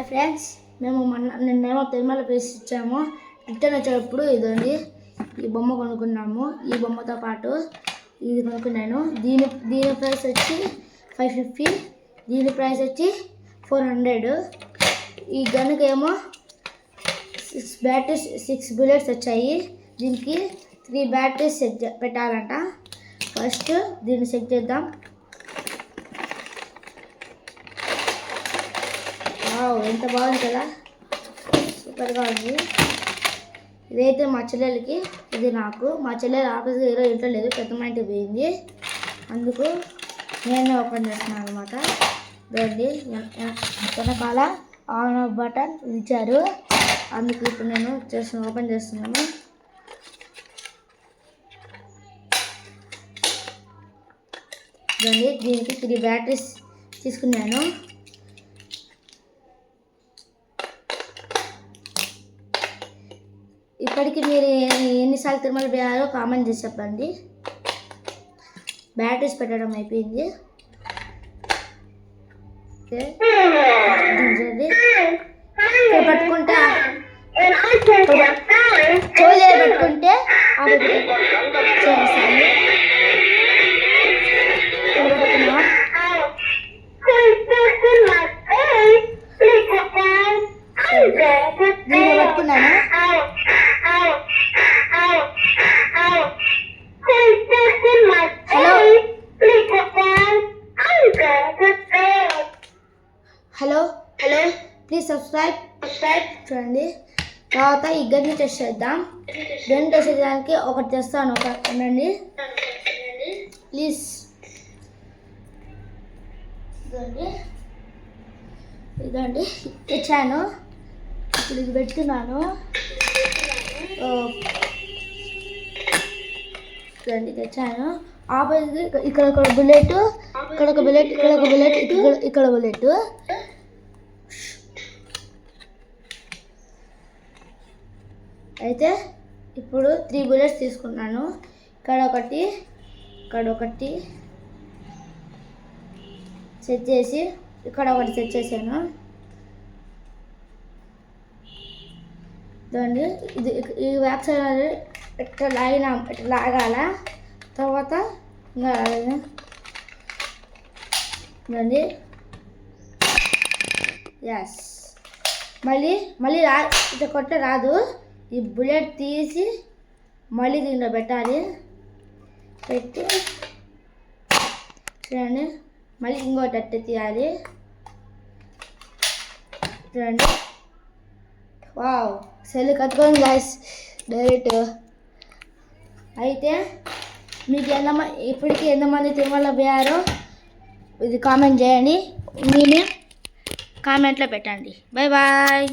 Friends, నిన్నేమో Tirumala place ఇచ్చాము. Return వచ్చేటప్పుడు ఇదండి ఈ బొమ్మ కొనుక్కున్నాము. ఈ బొమ్మతో పాటు ఇది కొనుక్కున్నాను. దీని ప్రైస్ వచ్చి 550, దీని ప్రైస్ వచ్చి 400. ఈ గన్కి ఏమో 6 బ్యాటరీస్ 6 బుల్లెట్స్ వచ్చాయి. దీనికి 3 బ్యాటరీస్ సెట్ పెట్టాలంట. ఫస్ట్ దీన్ని సెట్ చేద్దాం. ఎంత బాగుంది కదా, సూపర్గా ఉంది. ఇదైతే మా చెల్లెలకి, ఇది నాకు. మా చెల్లెలు ఆఫీస్గా ఈరోజు ఇంట్లో లేదు, పెద్ద మా ఇంటికి పోయింది. అందుకు నేనే ఓపెన్ చేస్తున్నాను అనమాట. చూడండి, వెనకాల ఆన్ ఆఫ్ బటన్ ఇచ్చారు. అందుకు ఇప్పుడు నేను ఓపెన్ చేస్తున్నాను. చూడండి, దీనికి 3 బ్యాటరీస్ తీసుకున్నాను. ఇప్పటికి మీరు ఎన్నిసార్లు తిరుమల పోయారో కామెంట్ చేసి చెప్పండి. బ్యాటరీస్ పెట్టడం అయిపోయింది. ఇక్కడ పట్టుకుంటే పట్టుకుంటే చేస్తాను. దీన్ని పట్టుకున్నాను. హలో ప్లీజ్ సబ్స్క్రైబ్ చూడండి. తర్వాత ఈ గన్ని టెస్ట్ చేద్దాం. గన్ టెస్ట్ చేయడానికి ఒకటి తెస్తాను, ఉండండి ప్లీజ్. ఇదండి తెచ్చాను. ఇప్పుడు ఇది పెట్టుకున్నాను. చూడండి, తెచ్చాను. ఆపోజిట్ ఇక్కడ ఒక బుల్లెట్, ఇక్కడ ఒక బుల్లెట్, ఇక్కడ ఒక బుల్లెట్, ఇక్కడ బుల్లెట్. అయితే ఇప్పుడు 3 బుల్లెట్స్ తీసుకున్నాను. ఇక్కడ ఒకటి సెట్ చేసి, ఇక్కడ ఒకటి సెట్ చేశాను. చూడండి, ఈ వ్యాక్స్ ఇట్లా లాగాల. తర్వాత ఇంకా చూడండి, ఎస్. మళ్ళీ ఇట్లా కొట్ట రాదు. ఈ బుల్లెట్ తీసి మళ్ళీ దీంట్లో పెట్టాలి. పెట్టి చూడండి, మళ్ళీ ఇంకోటి అట్టే తీయాలి. చూడండి, వావ్, సెల్ కట్టుకోండి గాయ్స్ డైరెక్ట్. అయితే మీకు ఇప్పటికీ ఎంతమంది తిరుమల పోయారో ఇది కామెంట్ చేయండి. నేనే కామెంట్లో పెట్టండి. Bye bye.